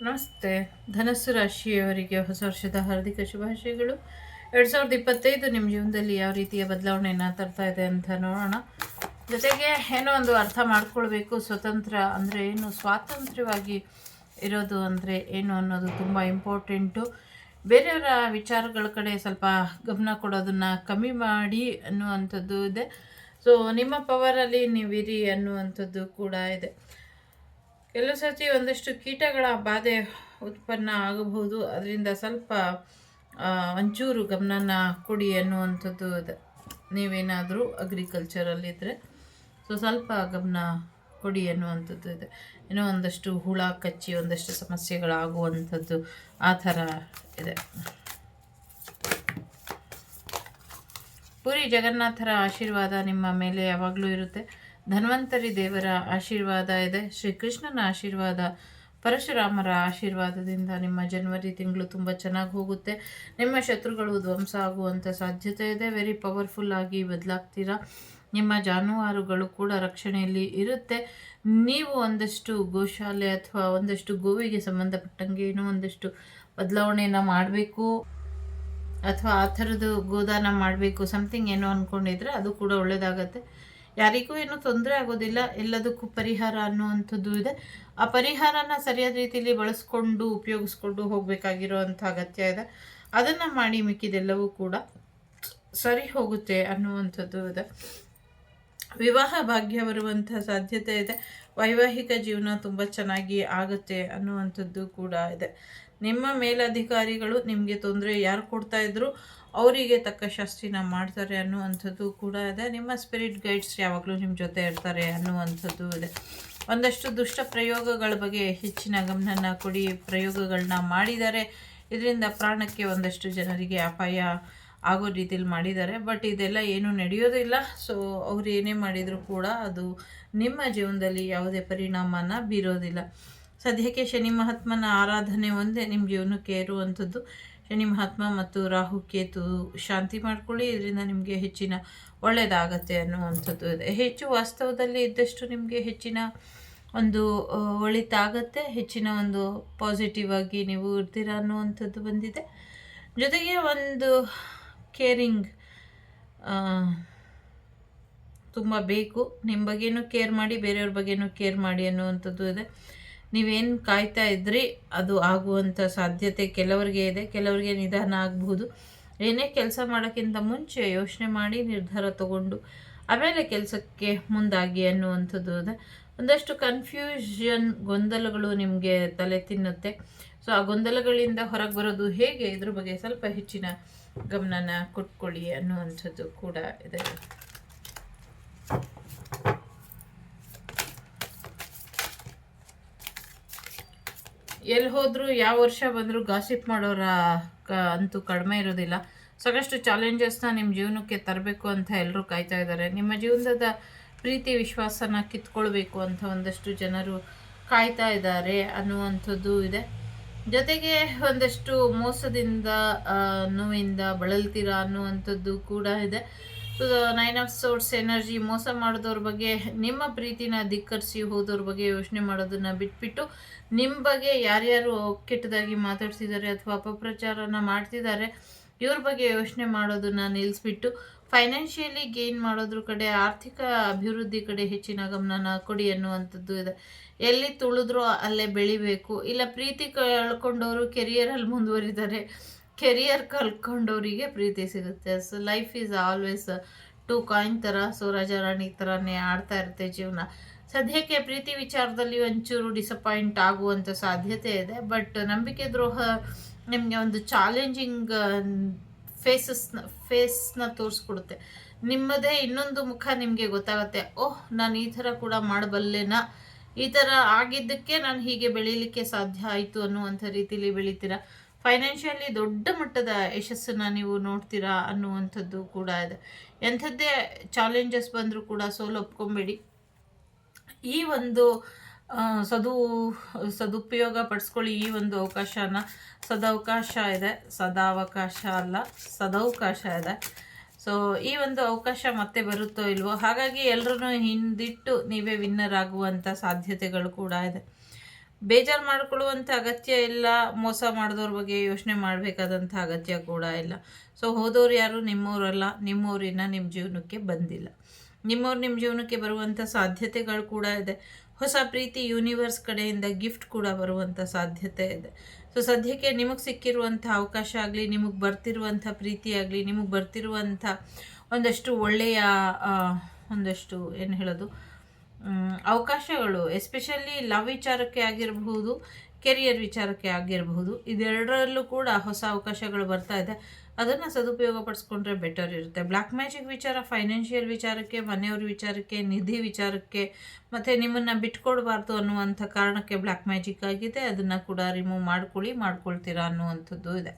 ನಮಸ್ತೆ. ಧನಸ್ಸು ರಾಶಿಯವರಿಗೆ ಹೊಸ ವರ್ಷದ ಹಾರ್ದಿಕ ಶುಭಾಶಯಗಳು. 2025 ನಿಮ್ಮ ಜೀವನದಲ್ಲಿ ಯಾವ ರೀತಿಯ ಬದಲಾವಣೆಯನ್ನು ತರ್ತಾ ಇದೆ ಅಂತ ನೋಡೋಣ. ಜೊತೆಗೆ ಏನೋ ಒಂದು ಅರ್ಥ ಮಾಡ್ಕೊಳ್ಬೇಕು. ಸ್ವತಂತ್ರ ಅಂದರೆ ಏನು, ಸ್ವಾತಂತ್ರ್ಯವಾಗಿ ಇರೋದು ಅಂದರೆ ಏನು ಅನ್ನೋದು ತುಂಬ ಇಂಪಾರ್ಟೆಂಟು. ಬೇರೆಯವರ ವಿಚಾರಗಳ ಕಡೆ ಸ್ವಲ್ಪ ಗಮನ ಕೊಡೋದನ್ನು ಕಮ್ಮಿ ಮಾಡಿ ಅನ್ನುವಂಥದ್ದು ಇದೆ. ಸೊ ನಿಮ್ಮ ಪವರಲ್ಲಿ ನೀವಿರಿ ಅನ್ನುವಂಥದ್ದು ಕೂಡ ಇದೆ. ಕೆಲವು ಸರ್ತಿ ಒಂದಷ್ಟು ಕೀಟಗಳ ಬಾಧೆ ಉತ್ಪನ್ನ ಆಗಬಹುದು. ಅದರಿಂದ ಸ್ವಲ್ಪ ಒಂಚೂರು ಗಮನನ ಕೊಡಿ ಅನ್ನುವಂಥದ್ದು ಇದೆ. ನೀವೇನಾದರೂ ಅಗ್ರಿಕಲ್ಚರಲ್ಲಿದ್ದರೆ ಸ್ವಲ್ಪ ಗಮನ ಕೊಡಿ ಅನ್ನುವಂಥದ್ದು ಇದೆ. ಏನೋ ಒಂದಷ್ಟು ಹುಳ ಕಚ್ಚಿ ಒಂದಷ್ಟು ಸಮಸ್ಯೆಗಳಾಗುವಂಥದ್ದು ಆ ಥರ ಇದೆ. ಪುರಿ ಜಗನ್ನಾಥರ ಆಶೀರ್ವಾದ ನಿಮ್ಮ ಮೇಲೆ ಯಾವಾಗಲೂ ಇರುತ್ತೆ. ಧನ್ವಂತರಿ ದೇವರ ಆಶೀರ್ವಾದ ಇದೆ. ಶ್ರೀಕೃಷ್ಣನ ಆಶೀರ್ವಾದ, ಪರಶುರಾಮರ ಆಶೀರ್ವಾದದಿಂದ ನಿಮ್ಮ ಜನವರಿ ತಿಂಗಳು ತುಂಬ ಚೆನ್ನಾಗಿ ಹೋಗುತ್ತೆ. ನಿಮ್ಮ ಶತ್ರುಗಳು ಧ್ವಂಸ ಆಗುವಂಥ ಸಾಧ್ಯತೆ ಇದೆ. ವೆರಿ ಪವರ್ಫುಲ್ ಆಗಿ ಬದಲಾಗ್ತೀರಾ. ನಿಮ್ಮ ಜಾನುವಾರುಗಳು ಕೂಡ ರಕ್ಷಣೆಯಲ್ಲಿ ಇರುತ್ತೆ. ನೀವು ಒಂದಷ್ಟು ಗೋಶಾಲೆ ಅಥವಾ ಒಂದಷ್ಟು ಗೋವಿಗೆ ಸಂಬಂಧಪಟ್ಟಂಗೆ ಏನೋ ಒಂದಷ್ಟು ಬದಲಾವಣೆಯನ್ನು ಮಾಡಬೇಕು ಅಥವಾ ಆ ಥರದ್ದು ಗೋದಾನ ಮಾಡಬೇಕು, ಸಮಥಿಂಗ್ ಏನೋ ಅಂದ್ಕೊಂಡಿದ್ರೆ ಅದು ಕೂಡ ಒಳ್ಳೆಯದಾಗತ್ತೆ. ಯಾರಿಗೂ ಏನೂ ತೊಂದರೆ ಆಗೋದಿಲ್ಲ. ಎಲ್ಲದಕ್ಕೂ ಪರಿಹಾರ ಅನ್ನುವಂಥದ್ದು ಇದೆ. ಆ ಪರಿಹಾರನ ಸರಿಯಾದ ರೀತಿಯಲ್ಲಿ ಬಳಸ್ಕೊಂಡು ಉಪಯೋಗಿಸ್ಕೊಂಡು ಹೋಗಬೇಕಾಗಿರೋ ಅಂಥ ಅಗತ್ಯ ಇದೆ. ಅದನ್ನು ಮಾಡಿ ಮಿಕ್ಕಿದೆಲ್ಲವೂ ಕೂಡ ಸರಿ ಹೋಗುತ್ತೆ ಅನ್ನುವಂಥದ್ದು ಇದೆ. ವಿವಾಹ ಭಾಗ್ಯ ಬರುವಂಥ ಸಾಧ್ಯತೆ ಇದೆ. ವೈವಾಹಿಕ ಜೀವನ ತುಂಬ ಚೆನ್ನಾಗಿ ಆಗುತ್ತೆ ಅನ್ನುವಂಥದ್ದು ಕೂಡ ಇದೆ. ನಿಮ್ಮ ಮೇಲಧಿಕಾರಿಗಳು ನಿಮಗೆ ತೊಂದರೆ ಯಾರು ಕೊಡ್ತಾ ಇದ್ರು ಅವರಿಗೆ ತಕ್ಕ ಶಾಸ್ತಿನ ಮಾಡ್ತಾರೆ ಅನ್ನುವಂಥದ್ದು ಕೂಡ ಇದೆ. ನಿಮ್ಮ ಸ್ಪಿರಿಟ್ ಗೈಡ್ಸ್ ಯಾವಾಗಲೂ ನಿಮ್ಮ ಜೊತೆ ಇರ್ತಾರೆ ಅನ್ನುವಂಥದ್ದು ಇದೆ. ಒಂದಷ್ಟು ದುಷ್ಟ ಪ್ರಯೋಗಗಳ ಬಗ್ಗೆ ಹೆಚ್ಚಿನ ಗಮನನ ಕೊಡಿ. ಪ್ರಯೋಗಗಳನ್ನ ಮಾಡಿದ್ದಾರೆ, ಇದರಿಂದ ಪ್ರಾಣಕ್ಕೆ ಒಂದಷ್ಟು ಜನರಿಗೆ ಅಪಾಯ ಆಗೋ ರೀತಿಯಲ್ಲಿ ಮಾಡಿದ್ದಾರೆ. ಬಟ್ ಇದೆಲ್ಲ ಏನೂ ನಡೆಯೋದಿಲ್ಲ. ಸೊ ಅವ್ರು ಏನೇ ಮಾಡಿದರೂ ಕೂಡ ಅದು ನಿಮ್ಮ ಜೀವನದಲ್ಲಿ ಯಾವುದೇ ಪರಿಣಾಮನ ಬೀರೋದಿಲ್ಲ. ಸದ್ಯಕ್ಕೆ ಶನಿ ಮಹಾತ್ಮನ ಆರಾಧನೆ ಒಂದೇ ನಿಮ್ಮ ಜೀವನಕ್ಕೆ ಇರುವಂಥದ್ದು. ಶನಿ ಮಹಾತ್ಮ ಮತ್ತು ರಾಹು ಕೇತು ಶಾಂತಿ ಮಾಡ್ಕೊಳ್ಳಿ, ಇದರಿಂದ ನಿಮಗೆ ಹೆಚ್ಚಿನ ಒಳ್ಳೆಯದಾಗತ್ತೆ ಅನ್ನುವಂಥದ್ದು ಇದೆ. ಹೆಚ್ಚು ವಾಸ್ತವದಲ್ಲಿ ಇದ್ದಷ್ಟು ನಿಮಗೆ ಹೆಚ್ಚಿನ ಒಂದು ಒಳಿತಾಗತ್ತೆ, ಹೆಚ್ಚಿನ ಒಂದು ಪಾಸಿಟಿವ್ ಆಗಿ ನೀವು ಇರ್ತೀರ ಅನ್ನುವಂಥದ್ದು ಬಂದಿದೆ. ಜೊತೆಗೆ ಒಂದು ಕೇರಿಂಗ್ ತುಂಬ ಬೇಕು. ನಿಮ್ಮ ಬಗ್ಗೆನೂ ಕೇರ್ ಮಾಡಿ, ಬೇರೆಯವ್ರ ಬಗ್ಗೆನೂ ಕೇರ್ ಮಾಡಿ ಅನ್ನುವಂಥದ್ದು ಇದೆ. ನೀವೇನು ಕಾಯ್ತಾ ಇದ್ರಿ ಅದು ಆಗುವಂಥ ಸಾಧ್ಯತೆ ಕೆಲವರಿಗೆ ಇದೆ, ಕೆಲವರಿಗೆ ನಿಧಾನ ಆಗಬಹುದು. ಏನೇ ಕೆಲಸ ಮಾಡೋಕ್ಕಿಂತ ಮುಂಚೆ ಯೋಚನೆ ಮಾಡಿ ನಿರ್ಧಾರ ತಗೊಂಡು ಆಮೇಲೆ ಕೆಲಸಕ್ಕೆ ಮುಂದಾಗಿ ಅನ್ನುವಂಥದ್ದು ಇದೆ. ಒಂದಷ್ಟು ಕನ್ಫ್ಯೂಷನ್, ಗೊಂದಲಗಳು ನಿಮಗೆ ತಲೆ ತಿನ್ನುತ್ತೆ. ಸೊ ಆ ಗೊಂದಲಗಳಿಂದ ಹೊರಗೆ ಬರೋದು ಹೇಗೆ, ಇದ್ರ ಬಗ್ಗೆ ಸ್ವಲ್ಪ ಹೆಚ್ಚಿನ ಗಮನನ ಕೊಟ್ಕೊಳ್ಳಿ ಅನ್ನುವಂಥದ್ದು ಕೂಡ ಇದೆ. ಎಲ್ಲಿ ಹೋದರೂ ಯಾವ ವರ್ಷ ಬಂದರೂ ಗಾಸಿಪ್ ಮಾಡೋರ ಅಂತೂ ಕಡಿಮೆ ಇರೋದಿಲ್ಲ. ಸಾಕಷ್ಟು ಚಾಲೆಂಜಸ್ನ ನಿಮ್ಮ ಜೀವನಕ್ಕೆ ತರಬೇಕು ಅಂತ ಎಲ್ಲರೂ ಕಾಯ್ತಾ ಇದ್ದಾರೆ. ನಿಮ್ಮ ಜೀವನದ ಪ್ರೀತಿ ವಿಶ್ವಾಸನ ಕಿತ್ಕೊಳ್ಬೇಕು ಅಂತ ಒಂದಷ್ಟು ಜನರು ಕಾಯ್ತಾ ಇದ್ದಾರೆ ಅನ್ನುವಂಥದ್ದು ಇದೆ. ಜೊತೆಗೆ ಒಂದಷ್ಟು ಮೋಸದಿಂದ ನೋವಿಂದ ಬಳಲ್ತೀರಾ ಅನ್ನುವಂಥದ್ದು ಕೂಡ ಇದೆ. ಸೊ 9 ಆಫ್ ಸೋರ್ಸ್ ಎನರ್ಜಿ, ಮೋಸ ಮಾಡಿದವ್ರ ಬಗ್ಗೆ, ನಿಮ್ಮ ಪ್ರೀತಿನ ಧಿಕ್ಕರಿಸಿ ಹೋದವ್ರ ಬಗ್ಗೆ ಯೋಚನೆ ಮಾಡೋದನ್ನು ಬಿಟ್ಬಿಟ್ಟು ನಿಮ್ಮ ಬಗ್ಗೆ ಯಾರ್ಯಾರು ಕೆಟ್ಟದಾಗಿ ಮಾತಾಡ್ತಿದ್ದಾರೆ ಅಥವಾ ಅಪಪ್ರಚಾರನ ಮಾಡ್ತಿದ್ದಾರೆ ಇವ್ರ ಬಗ್ಗೆ ಯೋಚನೆ ಮಾಡೋದನ್ನು ನಿಲ್ಲಿಸ್ಬಿಟ್ಟು ಫೈನಾನ್ಷಿಯಲಿ ಗೇನ್ ಮಾಡೋದ್ರ ಕಡೆ, ಆರ್ಥಿಕ ಅಭಿವೃದ್ಧಿ ಕಡೆ ಹೆಚ್ಚಿನ ಗಮನನ ಕೊಡಿ ಅನ್ನುವಂಥದ್ದು ಇದೆ. ಎಲ್ಲಿ ತುಳಿದ್ರೂ ಅಲ್ಲೇ ಬೆಳಿಬೇಕು. ಇಲ್ಲ ಪ್ರೀತಿ ಕಳ್ಕೊಂಡವರು ಕೆರಿಯರಲ್ಲಿ ಮುಂದುವರಿತಾರೆ, ಕೆರಿಯರ್ ಕಳ್ಕೊಂಡವರಿಗೆ ಪ್ರೀತಿ ಸಿಗುತ್ತೆ. So life is always two coin ಥರ. ಸೊ ರಾಜಾರಾಣಿ ಥರನೇ ಆಡ್ತಾ ಇರುತ್ತೆ ಜೀವನ. ಸದ್ಯಕ್ಕೆ ಪ್ರೀತಿ ವಿಚಾರದಲ್ಲಿ ಒಂಚೂರು ಡಿಸಪಾಯಿಂಟ್ ಆಗುವಂಥ ಸಾಧ್ಯತೆ ಇದೆ. ಬಟ್ ನಂಬಿಕೆ ದ್ರೋಹ ನಿಮಗೆ ಒಂದು ಚಾಲೆಂಜಿಂಗ್ ಫೇಸ್ನ ತೋರಿಸ್ಕೊಡುತ್ತೆ. ನಿಮ್ಮದೇ ಇನ್ನೊಂದು ಮುಖ ನಿಮಗೆ ಗೊತ್ತಾಗುತ್ತೆ. ಓಹ್, ನಾನು ಈ ಥರ ಕೂಡ ಮಾಡಬಲ್ಲೆನಾ, ಈ ಥರ ಆಗಿದ್ದಕ್ಕೆ ನಾನು ಹೀಗೆ ಬೆಳೀಲಿಕ್ಕೆ ಸಾಧ್ಯ ಆಯಿತು ಅನ್ನುವಂಥ ರೀತಿಯಲ್ಲಿ ಬೆಳಿತೀರಾ. ಫೈನಾನ್ಷಿಯಲಿ ದೊಡ್ಡ ಮಟ್ಟದ ಯಶಸ್ಸನ್ನು ನೀವು ನೋಡ್ತೀರಾ ಅನ್ನುವಂಥದ್ದು ಕೂಡ ಇದೆ. ಎಂಥದ್ದೇ ಚಾಲೆಂಜಸ್ ಬಂದರೂ ಕೂಡ ಸೋಲು ಒಪ್ಕೊಂಬೇಡಿ. ಈ ಒಂದು ಸದುಪಯೋಗ ಪಡಿಸ್ಕೊಳ್ಳಿ. ಈ ಒಂದು ಅವಕಾಶನ, ಸದವಕಾಶ ಇದೆ, ಸದಾವಕಾಶ ಅಲ್ಲ, ಸದವಕಾಶ ಇದೆ. ಸೊ ಈ ಒಂದು ಅವಕಾಶ ಮತ್ತೆ ಬರುತ್ತೋ ಇಲ್ವೋ, ಹಾಗಾಗಿ ಎಲ್ಲರೂ ಹಿಂದಿಟ್ಟು ನೀವೇ ವಿನ್ನರ್ ಆಗುವಂಥ ಸಾಧ್ಯತೆಗಳು ಕೂಡ ಇದೆ. ಬೇಜಾರು ಮಾಡ್ಕೊಳ್ಳುವಂಥ ಅಗತ್ಯ ಇಲ್ಲ, ಮೋಸ ಮಾಡಿದವ್ರ ಬಗ್ಗೆ ಯೋಚನೆ ಮಾಡಬೇಕಾದಂಥ ಅಗತ್ಯ ಕೂಡ ಇಲ್ಲ. ಸೊ ಹೋದವ್ರು ಯಾರು ನಿಮ್ಮವರಲ್ಲ, ನಿಮ್ಮವ್ರಿನ ನಿಮ್ಮ ಜೀವನಕ್ಕೆ ಬಂದಿಲ್ಲ. ನಿಮ್ಮವ್ರು ನಿಮ್ಮ ಜೀವನಕ್ಕೆ ಬರುವಂಥ ಸಾಧ್ಯತೆಗಳು ಕೂಡ ಇದೆ. ಹೊಸ ಪ್ರೀತಿ ಯೂನಿವರ್ಸ್ ಕಡೆಯಿಂದ ಗಿಫ್ಟ್ ಕೂಡ ಬರುವಂಥ ಸಾಧ್ಯತೆ ಇದೆ. ಸೊ ಸದ್ಯಕ್ಕೆ ನಿಮಗೆ ಸಿಕ್ಕಿರುವಂಥ ಅವಕಾಶ ಆಗಲಿ, ನಿಮಗೆ ಬರ್ತಿರುವಂಥ ಪ್ರೀತಿ ಆಗಲಿ, ನಿಮಗೆ ಬರ್ತಿರುವಂಥ ಒಂದಷ್ಟು ಒಳ್ಳೆಯ ಒಂದಷ್ಟು ಏನು ಹೇಳೋದು ಅವಕಾಶಗಳು, ಎಸ್ಪೆಷಲಿ ಲವ್ ವಿಚಾರಕ್ಕೆ ಆಗಿರಬಹುದು, ಕೆರಿಯರ್ ವಿಚಾರಕ್ಕೆ ಆಗಿರಬಹುದು, ಇದೆರಡರಲ್ಲೂ ಕೂಡ ಹೊಸ ಅವಕಾಶಗಳು ಬರ್ತಾ ಇದೆ. ಅದನ್ನು ಸದುಪಯೋಗ ಪಡಿಸ್ಕೊಂಡ್ರೆ ಬೆಟರ್ ಇರುತ್ತೆ. ಬ್ಲ್ಯಾಕ್ ಮ್ಯಾಜಿಕ್ ವಿಚಾರ ಫೈನಾನ್ಷಿಯಲ್ ವಿಚಾರಕ್ಕೆ, ಮನೆಯವ್ರ ವಿಚಾರಕ್ಕೆ, ನಿಧಿ ವಿಚಾರಕ್ಕೆ, ಮತ್ತು ನಿಮ್ಮನ್ನು ಬಿಟ್ಕೊಡ್ಬಾರ್ದು ಅನ್ನುವಂಥ ಕಾರಣಕ್ಕೆ ಬ್ಲ್ಯಾಕ್ ಮ್ಯಾಜಿಕ್ ಆಗಿದೆ. ಅದನ್ನು ಕೂಡ ರಿಮೂವ್ ಮಾಡ್ಕೊಳ್ತೀರಾ ಅನ್ನುವಂಥದ್ದು ಇದೆ.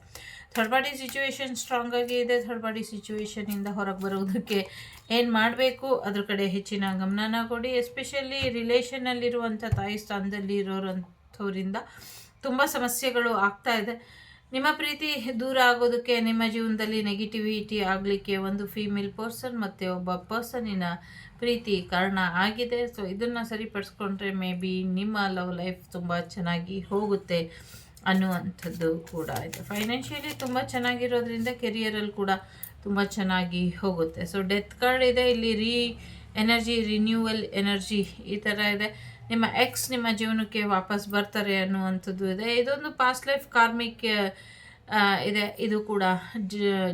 ಥರ್ಡ್ ಪಾರ್ಟಿ ಸಿಚುವೇಶನ್ ಸ್ಟ್ರಾಂಗ್ ಆಗಿ ಇದೆ. ಥರ್ಡ್ ಪಾರ್ಟಿ ಸಿಚುವೇಶನಿಂದ ಹೊರಗೆ ಬರೋದಕ್ಕೆ ಏನು ಮಾಡಬೇಕು ಅದ್ರ ಕಡೆ ಹೆಚ್ಚಿನ ಗಮನನ ಕೊಡಿ. ಎಸ್ಪೆಷಲಿ ರಿಲೇಷನ್ನಲ್ಲಿರುವಂಥ ತಾಯಿ ಸ್ಥಾನದಲ್ಲಿ ಇರೋರಂಥವರಿಂದ ತುಂಬ ಸಮಸ್ಯೆಗಳು ಆಗ್ತಾ ಇದೆ. ನಿಮ್ಮ ಪ್ರೀತಿ ದೂರ ಆಗೋದಕ್ಕೆ, ನಿಮ್ಮ ಜೀವನದಲ್ಲಿ ನೆಗೆಟಿವಿಟಿ ಆಗಲಿಕ್ಕೆ ಒಂದು ಫೀಮೇಲ್ ಪರ್ಸನ್ ಮತ್ತು ಒಬ್ಬ ಪರ್ಸನಿನ ಪ್ರೀತಿ ಕಾರಣ ಆಗಿದೆ. ಸೊ ಇದನ್ನು ಸರಿಪಡಿಸ್ಕೊಂಡ್ರೆ ಮೇ ಬಿ ನಿಮ್ಮ ಲವ್ ಲೈಫ್ ತುಂಬ ಚೆನ್ನಾಗಿ ಹೋಗುತ್ತೆ ಅನ್ನುವಂಥದ್ದು ಕೂಡ ಇದೆ. ಫೈನಾನ್ಷಿಯಲಿ ತುಂಬ ಚೆನ್ನಾಗಿರೋದ್ರಿಂದ ಕೆರಿಯರಲ್ಲಿ ಕೂಡ ತುಂಬ ಚೆನ್ನಾಗಿ ಹೋಗುತ್ತೆ. ಸೊ ಡೆತ್ ಕಾರ್ಡ್ ಇದೆ ಇಲ್ಲಿ, ರಿನ್ಯೂವಲ್ ಎನರ್ಜಿ ಈ ಥರ ಇದೆ. ನಿಮ್ಮ ಎಕ್ಸ್ ನಿಮ್ಮ ಜೀವನಕ್ಕೆ ವಾಪಸ್ ಬರ್ತಾರೆ ಅನ್ನುವಂಥದ್ದು ಇದೆ. ಇದೊಂದು ಪಾಸ್ಟ್ ಲೈಫ್ ಕಾರ್ಮಿಕ್ ಇದೆ. ಇದು ಕೂಡ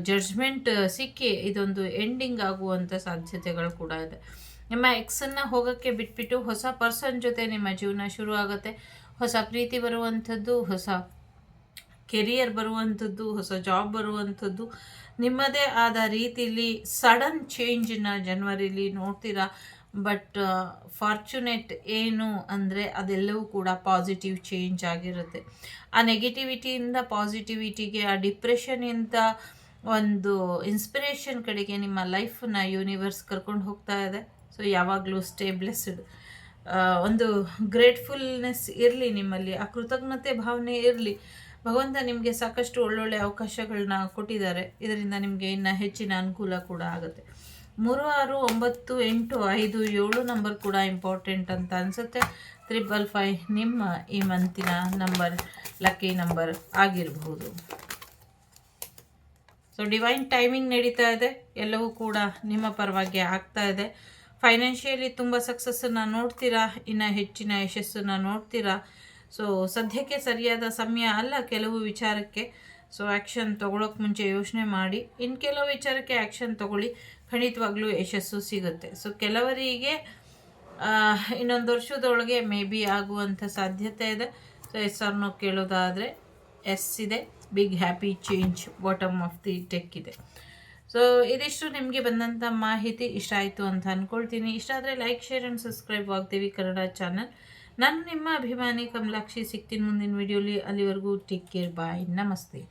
ಜಡ್ಜ್ಮೆಂಟ್ ಸಿಕ್ಕಿ ಇದೊಂದು ಎಂಡಿಂಗ್ ಆಗುವಂಥ ಸಾಧ್ಯತೆಗಳು ಕೂಡ ಇದೆ. ನಿಮ್ಮ ಎಕ್ಸನ್ನು ಹೋಗೋಕ್ಕೆ ಬಿಟ್ಬಿಟ್ಟು ಹೊಸ ಪರ್ಸನ್ ಜೊತೆ ನಿಮ್ಮ ಜೀವನ ಶುರು ಆಗುತ್ತೆ. ಹೊಸ ಪ್ರೀತಿ ಬರುವಂಥದ್ದು, ಹೊಸ ಕೆರಿಯರ್ ಬರುವಂಥದ್ದು, ಹೊಸ ಜಾಬ್ ಬರುವಂಥದ್ದು, ನಿಮ್ಮದೇ ಆದ ರೀತಿಯಲ್ಲಿ ಸಡನ್ ಚೇಂಜನ್ನ ಜನವರಿಲಿ ನೋಡ್ತೀರಾ. ಬಟ್ ಫಾರ್ಚುನೇಟ್ ಏನು ಅಂದರೆ ಅದೆಲ್ಲವೂ ಕೂಡ ಪಾಸಿಟಿವ್ ಚೇಂಜ್ ಆಗಿರುತ್ತೆ. ಆ ನೆಗೆಟಿವಿಟಿಯಿಂದ ಪಾಸಿಟಿವಿಟಿಗೆ, ಆ ಡಿಪ್ರೆಷನಿಂದ ಒಂದು ಇನ್ಸ್ಪಿರೇಷನ್ ಕಡೆಗೆ ನಿಮ್ಮ ಲೈಫನ್ನ ಯೂನಿವರ್ಸ್ ಕರ್ಕೊಂಡು ಹೋಗ್ತಾ ಇದೆ. ಸೊ ಯಾವಾಗಲೂ ಸ್ಟೇ ಬ್ಲೆಸ್ಡ್. ಒಂದು ಗ್ರೇಟ್ಫುಲ್ನೆಸ್ ಇರಲಿ ನಿಮ್ಮಲ್ಲಿ, ಆ ಕೃತಜ್ಞತೆ ಭಾವನೆ ಇರಲಿ. ಭಗವಂತ ನಿಮಗೆ ಸಾಕಷ್ಟು ಒಳ್ಳೊಳ್ಳೆ ಅವಕಾಶಗಳನ್ನ ಕೊಟ್ಟಿದ್ದಾರೆ. ಇದರಿಂದ ನಿಮಗೆ ಇನ್ನು ಹೆಚ್ಚಿನ ಅನುಕೂಲ ಕೂಡ ಆಗುತ್ತೆ. 3, 6, 9, 8, 5, 7 ನಂಬರ್ ಕೂಡ ಇಂಪಾರ್ಟೆಂಟ್ ಅಂತ ಅನಿಸುತ್ತೆ. 555 ನಿಮ್ಮ ಈ ಮಂತಿನ ನಂಬರ್, ಲಕ್ಕಿ ನಂಬರ್ ಆಗಿರಬಹುದು. ಸೊ ಡಿವೈನ್ ಟೈಮಿಂಗ್ ನಡೀತಾ ಇದೆ, ಎಲ್ಲವೂ ಕೂಡ ನಿಮ್ಮ ಪರವಾಗಿ ಆಗ್ತಾ ಇದೆ. ಫೈನಾನ್ಷಿಯಲಿ ತುಂಬ ಸಕ್ಸಸ್ಸನ್ನು ನೋಡ್ತೀರಾ, ಇನ್ನು ಹೆಚ್ಚಿನ ಯಶಸ್ಸನ್ನು ನೋಡ್ತೀರಾ. ಸೊ ಸದ್ಯಕ್ಕೆ ಸರಿಯಾದ ಸಮಯ ಅಲ್ಲ ಕೆಲವು ವಿಚಾರಕ್ಕೆ. ಸೊ ಆ್ಯಕ್ಷನ್ ತೊಗೊಳೋಕೆ ಮುಂಚೆ ಯೋಚನೆ ಮಾಡಿ. ಇನ್ನು ಕೆಲವು ವಿಚಾರಕ್ಕೆ ಆ್ಯಕ್ಷನ್ ತೊಗೊಳ್ಳಿ, ಖಂಡಿತವಾಗ್ಲೂ ಯಶಸ್ಸು ಸಿಗುತ್ತೆ. ಸೊ ಕೆಲವರಿಗೆ ಇನ್ನೊಂದು ವರ್ಷದೊಳಗೆ ಮೇ ಬಿ ಆಗುವಂಥ ಸಾಧ್ಯತೆ ಇದೆ. ಸೊ ಹೆಸರನ್ನು ಕೇಳೋದಾದರೆ ಎಸ್ ಇದೆ, big happy change, bottom of the deck ಇದೆ. ಸೊ ಇದಿಷ್ಟು ನಿಮಗೆ ಬಂದಂಥ ಮಾಹಿತಿ ಇಷ್ಟ ಆಯಿತು ಅಂತ ಅಂದ್ಕೊಳ್ತೀನಿ. ಇಷ್ಟ ಆದರೆ like, share and subscribe Vagdevi Kannada channel. ನಾನು ನಿಮ್ಮ ಅಭಿಮಾನಿ ಕಮಲಾಕ್ಷಿ. ಸಿಗ್ತೀನಿ ಮುಂದಿನ ವಿಡಿಯೋಲಿ. ಅಲ್ಲಿವರೆಗೂ ಟೇಕ್ ಕೇರ್, ಬಾಯ್, ನಮಸ್ತೆ.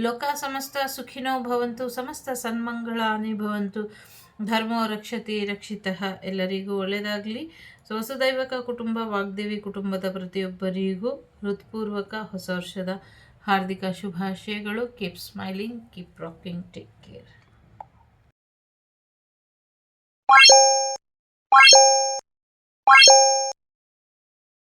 ಲೋಕ ಸಮಸ್ತ ಸುಖಿನೋ ಭವಂತು, ಸಮಸ್ತ ಸನ್ಮಂಗಳಾನಿ ಭವಂತು, ಧರ್ಮೋ ರಕ್ಷತಿ ರಕ್ಷಿತಃ. ಎಲ್ಲರಿಗೂ ಒಳ್ಳೆಯದಾಗಲಿ. ಸೊ ವಸುದೈವಕ ಕುಟುಂಬ ವಾಗ್ದೇವಿ ಕುಟುಂಬದ ಪ್ರತಿಯೊಬ್ಬರಿಗೂ ಹೃತ್ಪೂರ್ವಕ ಹೊಸ ವರ್ಷದ ಹಾರ್ದಿಕ ಶುಭಾಶಯಗಳು. Keep smiling, keep rocking, take care.